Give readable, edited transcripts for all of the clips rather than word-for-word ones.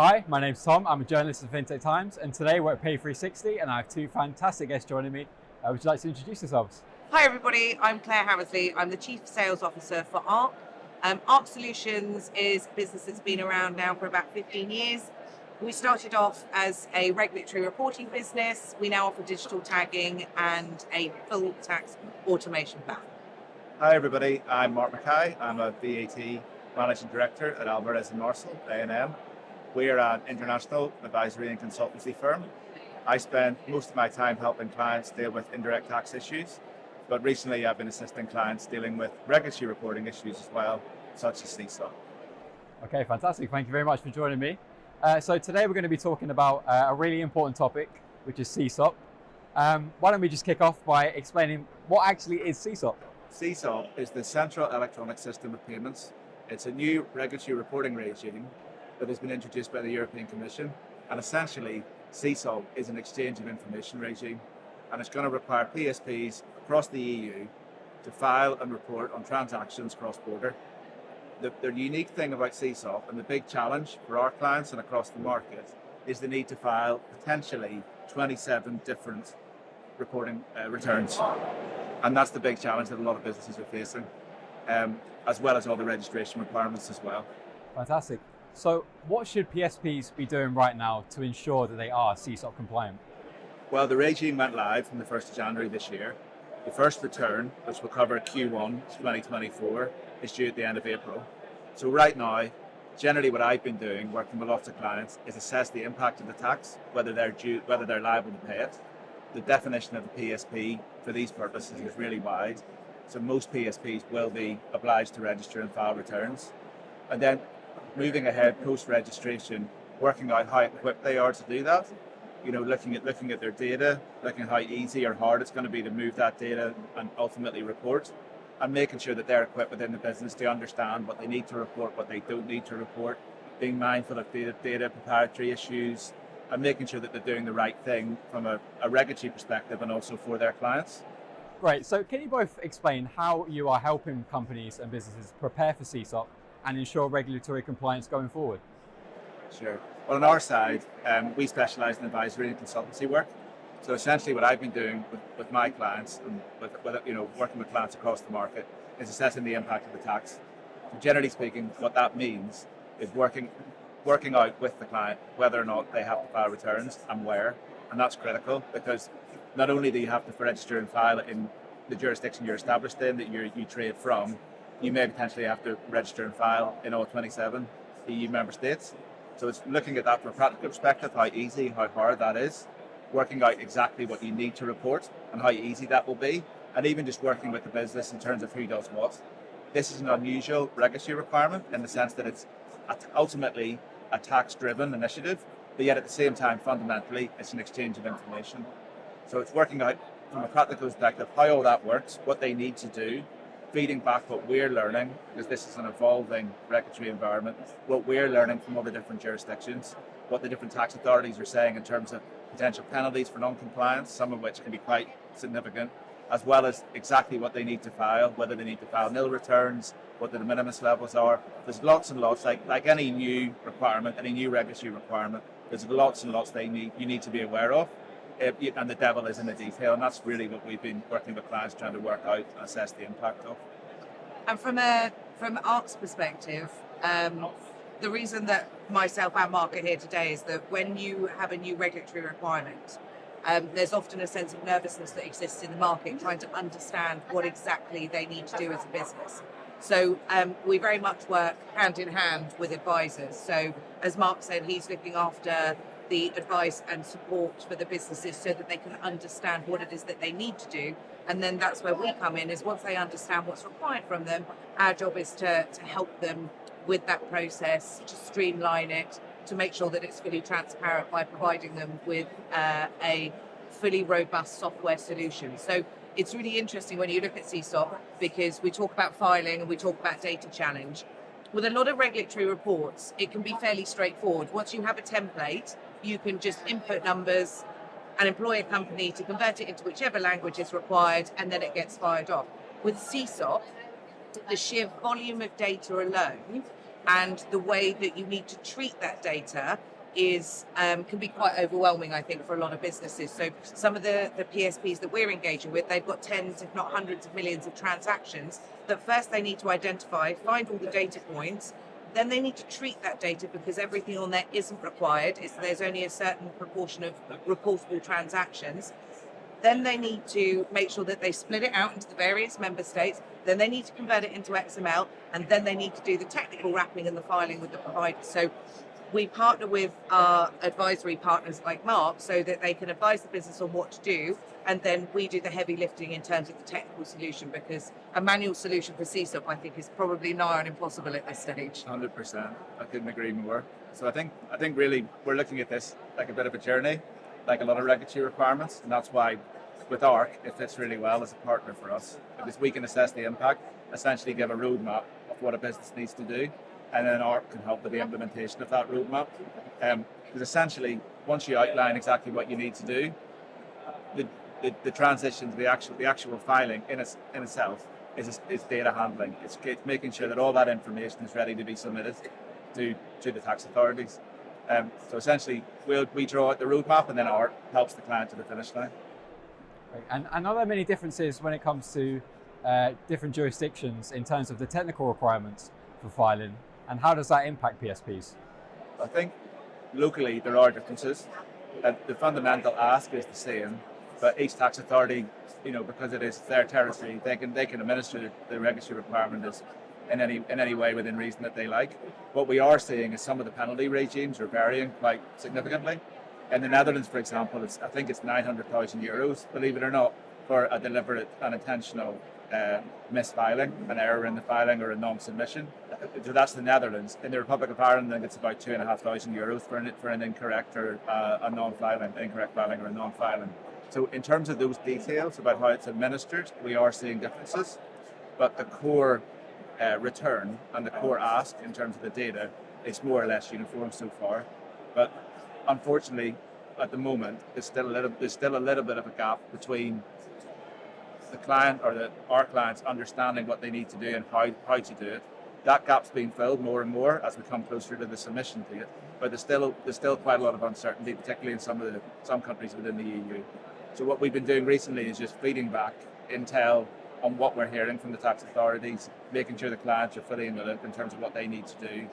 Hi, my name's Tom. I'm a journalist at FinTech Times, and today we're at Pay360, and I have two fantastic guests joining me. Would you like to introduce yourselves? Hi everybody, I'm Clare Hammersley. I'm the Chief Sales Officer for Arkk. Arkk Solutions is a business that's been around now for about 15 years. We started off as a regulatory reporting business. We now offer digital tagging and a full tax automation platform. Hi everybody, I'm McKay. I'm a VAT Managing Director at Alvarez & Marsal, A&M. We're an international advisory and consultancy firm. I spend most of my time helping clients deal with indirect tax issues, but recently I've been assisting clients dealing with regulatory reporting issues as well, such as CSOP. Okay, fantastic. Thank you very much for joining me. So today we're going to be talking about a really important topic, which is CSOP. Why don't we just kick off by explaining what actually is CSOP? CSOP is the Central Electronic System of Payments. It's a new regulatory reporting regime that has been introduced by the European Commission. And essentially, CSOP is an exchange of information regime. And it's going to require PSPs across the EU to file and report on transactions cross-border. The unique thing about CSOP and the big challenge for our clients and across the market is the need to file potentially 27 different reporting returns. And that's the big challenge that a lot of businesses are facing, as well as all the registration requirements as well. Fantastic. So what should PSPs be doing right now to ensure that they are CSOP compliant? Well, the regime went live from the 1st of January this year. The first return, which will cover Q1 2024, is due at the end of April. So right now, generally what I've been doing, working with lots of clients, is assess the impact of the tax, whether they're liable to pay it. The definition of the PSP for these purposes is really wide. So most PSPs will be obliged to register and file returns. And then moving ahead post-registration, working out how equipped they are to do that. You know, looking at their data, looking at how easy or hard it's going to be to move that data and ultimately report, and making sure that they're equipped within the business to understand what they need to report, what they don't need to report, being mindful of data proprietary issues, and making sure that they're doing the right thing from a regulatory perspective and also for their clients. Great. So can you both explain how you are helping companies and businesses prepare for CSOP and ensure regulatory compliance going forward? Sure. Well, on our side, we specialise in advisory and consultancy work. So essentially what I've been doing with my clients and with working with clients across the market is assessing the impact of the tax. So generally speaking, what that means is working out with the client whether or not they have to file returns and where. And that's critical because not only do you have to register and file in the jurisdiction you're established in, that you trade from, you may potentially have to register and file in all 27 EU member states. So it's looking at that from a practical perspective, how easy, how hard that is, working out exactly what you need to report and how easy that will be, and even just working with the business in terms of who does what. This is an unusual regulatory requirement in the sense that it's ultimately a tax-driven initiative, but yet at the same time, fundamentally, it's an exchange of information. So it's working out from a practical perspective how all that works, what they need to do, feeding back what we're learning, because this is an evolving regulatory environment, what we're learning from all the different jurisdictions, what the different tax authorities are saying in terms of potential penalties for non-compliance, some of which can be quite significant, as well as exactly what they need to file, whether they need to file nil returns, what the de minimis levels are. There's lots and lots, like any new requirement, any new regulatory requirement, there's lots and lots you need to be aware of. And the devil is in the detail, and that's really what we've been working with clients trying to work out and assess the impact of. And from Ark's perspective, the reason that myself and Mark are here today is that when you have a new regulatory requirement, there's often a sense of nervousness that exists in the market trying to understand what exactly they need to do as a business. So we very much work hand in hand with advisors. So as Mark said, he's looking after the advice and support for the businesses so that they can understand what it is that they need to do. And then that's where we come in, is once they understand what's required from them, our job is to help them with that process, to streamline it, to make sure that it's fully transparent by providing them with a fully robust software solution. So it's really interesting when you look at CSOP, because we talk about filing and we talk about data challenge. With a lot of regulatory reports, it can be fairly straightforward. Once you have a template, you can just input numbers and employ a company to convert it into whichever language is required, and then it gets fired off. With CSOP, the sheer volume of data alone and the way that you need to treat that data is can be quite overwhelming, I think, for a lot of businesses. So some of the PSPs that we're engaging with, they've got tens, if not hundreds of millions of transactions that first they need to identify, find all the data points, then they need to treat that data because everything on there isn't required. There's only a certain proportion of reportable transactions. Then they need to make sure that they split it out into the various member states. Then they need to convert it into XML, and then they need to do the technical wrapping and the filing with the provider. So we partner with our advisory partners like Mark so that they can advise the business on what to do, and then we do the heavy lifting in terms of the technical solution, because a manual solution for CSOP, I think, is probably nigh on impossible at this stage. 100%. I couldn't agree more. So I think really we're looking at this like a bit of a journey, like a lot of regulatory requirements, and that's why with Arkk it fits really well as a partner for us, because we can assess the impact, essentially give a roadmap of what a business needs to do, and then Arkk can help with the implementation of that roadmap. Because essentially, once you outline exactly what you need to do, the transition to the actual filing in itself is data handling. It's making sure that all that information is ready to be submitted to the tax authorities. So essentially, we draw out the roadmap, and then Arkk helps the client to the finish line. Right. And are there many differences when it comes to different jurisdictions in terms of the technical requirements for filing, and how does that impact PSPs? I think locally there are differences. The fundamental ask is the same, but each tax authority, because it is their territory, they can administer the regulatory requirement in any way within reason that they like. What we are seeing is some of the penalty regimes are varying quite significantly. In the Netherlands, for example, I think it's 900,000 euros, believe it or not, for a deliberate and intentional misfiling, an error in the filing or a non-submission. So that's the Netherlands. In the Republic of Ireland, I think it's about 2,500 euros for an incorrect or a non-filing, incorrect filing or a non-filing. So in terms of those details about how it's administered, we are seeing differences, but the core return and the core ask in terms of the data is more or less uniform so far. But unfortunately, at the moment, there's still a little bit of a gap between the client or our clients understanding what they need to do and how to do it. That gap's being filled more and more as we come closer to the submission date. But there's still quite a lot of uncertainty, particularly in some countries within the EU. So what we've been doing recently is just feeding back intel on what we're hearing from the tax authorities, making sure the clients are fully in the loop in terms of what they need to do,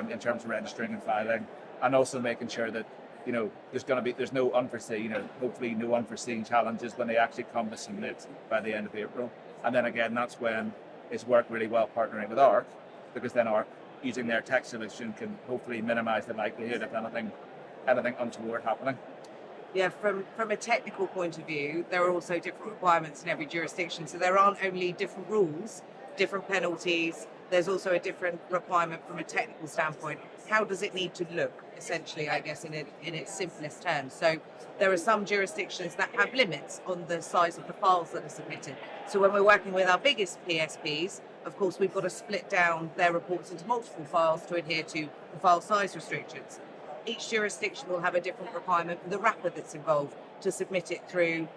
in terms of registering and filing, and also making sure that there's no unforeseen, hopefully no unforeseen challenges when they actually come to submit by the end of April. And then again, that's when it's worked really well partnering with Arkk, because then Arkk, using their tech solution, can hopefully minimize the likelihood of anything untoward happening. Yeah, from a technical point of view, there are also different requirements in every jurisdiction. So there aren't only different rules, different penalties, there's also a different requirement from a technical standpoint. How does it need to look, essentially, I guess, in its simplest terms? So there are some jurisdictions that have limits on the size of the files that are submitted. So when we're working with our biggest PSPs, of course, we've got to split down their reports into multiple files to adhere to the file size restrictions. Each jurisdiction will have a different requirement for the wrapper that's involved to submit it through.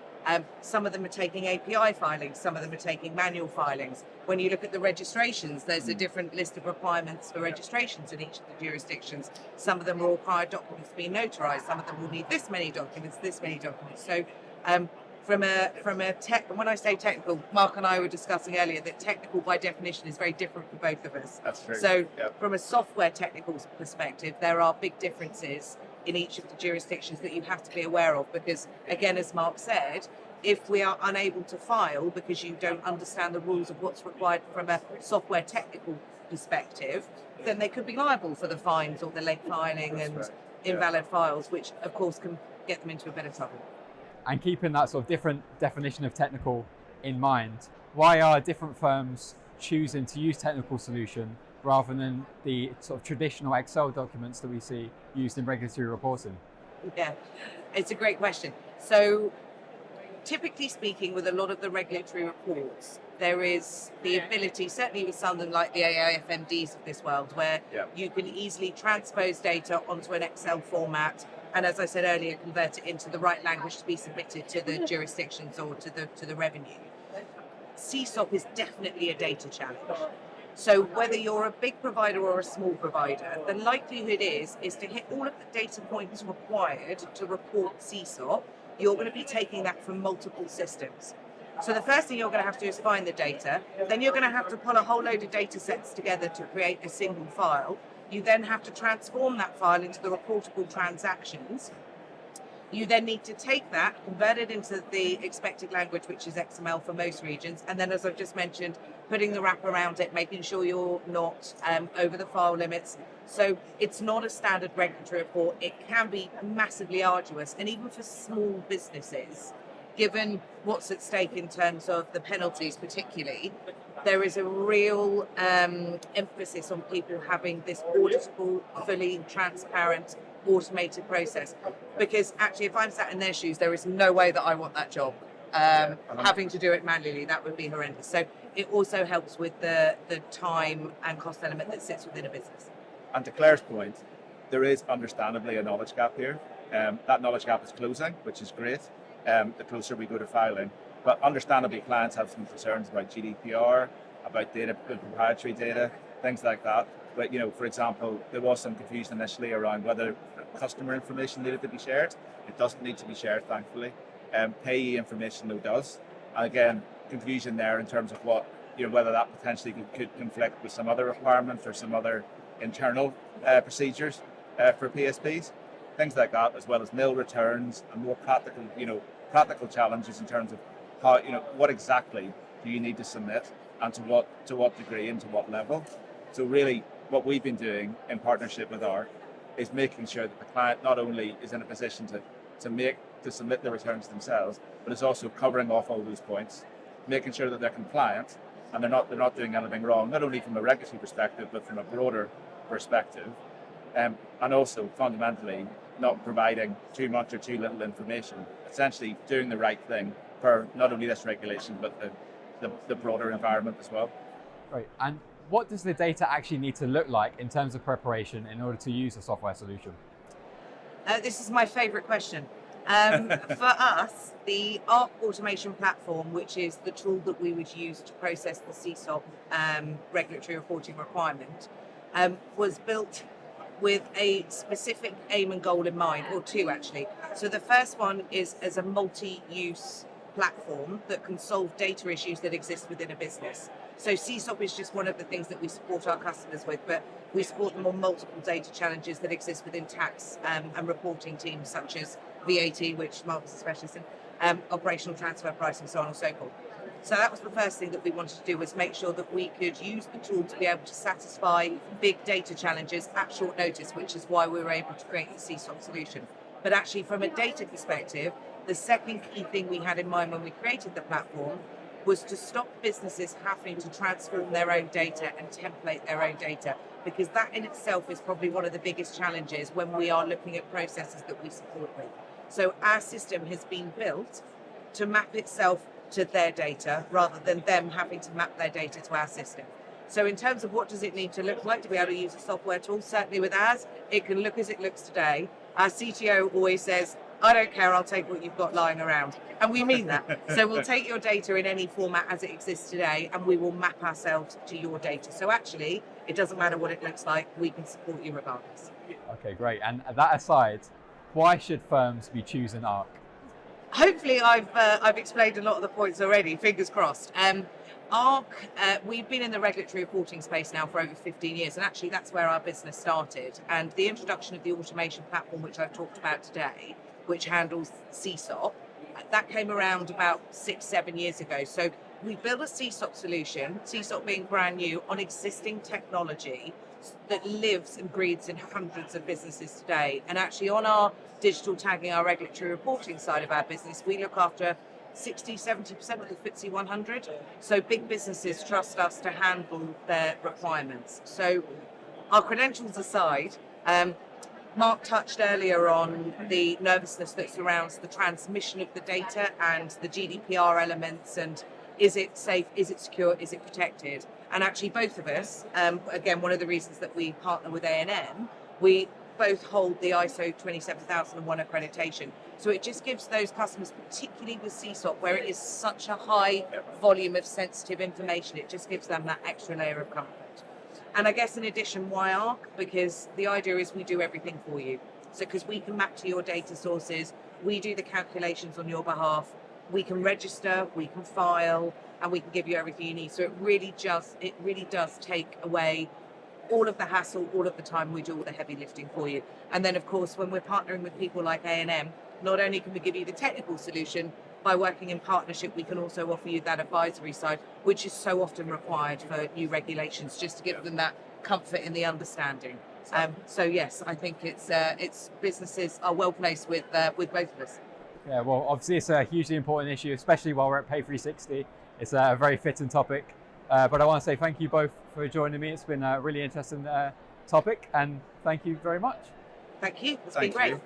Some of them are taking API filings, some of them are taking manual filings. When you look at the registrations, there's a different list of requirements for registrations in each of the jurisdictions. Some of them will require documents to be notarized, some of them will need this many documents. So from a tech, and when I say technical, Mark and I were discussing earlier that technical by definition is very different for both of us. That's true. So Yep. From a software technical perspective, there are big differences in each of the jurisdictions that you have to be aware of, because again, as Mark said, if we are unable to file because you don't understand the rules of what's required from a software technical perspective, then they could be liable for the fines or the late filing. That's and right. invalid files, which of course can get them into a bit of trouble. And keeping that sort of different definition of technical in mind, why are different firms choosing to use technical solution rather than the sort of traditional Excel documents that we see used in regulatory reporting? Yeah, it's a great question. So typically speaking, with a lot of the regulatory reports, there is the ability, certainly with something like the AIFMDs of this world, where you can easily transpose data onto an Excel format, and as I said earlier, convert it into the right language to be submitted to the jurisdictions or to the revenue. CSOP is definitely a data challenge. So whether you're a big provider or a small provider, the likelihood is to hit all of the data points required to report CSOP, you're going to be taking that from multiple systems. So the first thing you're going to have to do is find the data. Then you're going to have to pull a whole load of data sets together to create a single file. You then have to transform that file into the reportable transactions. You then need to take that, convert it into the expected language, which is XML for most regions, and then, as I've just mentioned, putting the wrap around it, making sure you're not over the file limits. So it's not a standard regulatory report. It can be massively arduous, and even for small businesses, given what's at stake in terms of the penalties particularly, there is a real emphasis on people having this auditable, fully transparent, automated process. Because actually, if I'm sat in their shoes, there is no way that I want that job. Having to do it manually, that would be horrendous. So it also helps with the time and cost element that sits within a business. And to Claire's point, there is understandably a knowledge gap here. That knowledge gap is closing, which is great, the closer we go to filing. But understandably, clients have some concerns about GDPR, about data, proprietary data, things like that. But, for example, there was some confusion initially around whether customer information needed to be shared. It doesn't need to be shared, thankfully. Payee information, though, does. And again, confusion there in terms of what, whether that potentially could conflict with some other requirements or some other internal procedures for PSPs, things like that, as well as nil returns and more practical challenges in terms of how, what exactly do you need to submit and to what degree and to what level. So really, what we've been doing in partnership with Arkk is making sure that the client not only is in a position to submit the returns themselves, but is also covering off all those points, making sure that they're compliant and they're not doing anything wrong, not only from a regulatory perspective, but from a broader perspective, and also fundamentally not providing too much or too little information, essentially doing the right thing for not only this regulation, but the broader environment as well. Right, and what does the data actually need to look like in terms of preparation in order to use a software solution? This is my favourite question. For us, the Arkk automation platform, which is the tool that we would use to process the CSOP regulatory reporting requirement, was built with a specific aim and goal in mind, or two actually. So the first one is as a multi-use platform that can solve data issues that exist within a business. So CSOP is just one of the things that we support our customers with, but we support them on multiple data challenges that exist within tax and reporting teams such as VAT, which Mark is a specialist in, operational transfer pricing, so on and so forth. So that was the first thing that we wanted to do, was make sure that we could use the tool to be able to satisfy big data challenges at short notice, which is why we were able to create the CSOP solution. But actually, from a data perspective, the second key thing we had in mind when we created the platform was to stop businesses having to transform their own data and template their own data, because that in itself is probably one of the biggest challenges when we are looking at processes that we support with. So our system has been built to map itself to their data rather than them having to map their data to our system. So in terms of what does it need to look like to be able to use a software tool, certainly with ours, it can look as it looks today. Our CTO always says, I don't care, I'll take what you've got lying around. And we mean that. So we'll take your data in any format as it exists today, and we will map ourselves to your data. So actually, it doesn't matter what it looks like, we can support you regardless. Okay, great. And that aside, why should firms be choosing Arkk? Hopefully I've explained a lot of the points already, fingers crossed. Arkk, we've been in the regulatory reporting space now for over 15 years, and actually that's where our business started. And the introduction of the automation platform, which I've talked about today, which handles CSOP, that came around about 6-7 years ago. So we built a CSOP solution, CSOP being brand new, on existing technology that lives and breathes in hundreds of businesses today. And actually on our digital tagging, our regulatory reporting side of our business, we look after 60-70% of the FTSE 100. So big businesses trust us to handle their requirements. So our credentials aside, Mark touched earlier on the nervousness that surrounds the transmission of the data and the GDPR elements, and is it safe, is it secure, is it protected? And actually both of us, again, one of the reasons that we partner with A&M, we both hold the ISO 27001 accreditation. So it just gives those customers, particularly with CSOP, where it is such a high volume of sensitive information, it just gives them that extra layer of comfort. And I guess in addition, why Arkk? Because the idea is we do everything for you. So because we can map to your data sources, we do the calculations on your behalf, we can register, we can file, and we can give you everything you need. So it really does take away all of the hassle, all of the time. We do all the heavy lifting for you. And then of course, when we're partnering with people like A&M, not only can we give you the technical solution, by working in partnership, we can also offer you that advisory side, which is so often required for new regulations, just to give them that comfort in the understanding. So yes, I think it's businesses are well placed with both of us. Yeah, well, obviously it's a hugely important issue, especially while we're at Pay360. It's a very fitting topic. But I want to say thank you both for joining me. It's been a really interesting topic, and thank you very much. Thank you. It's Thank been great. you.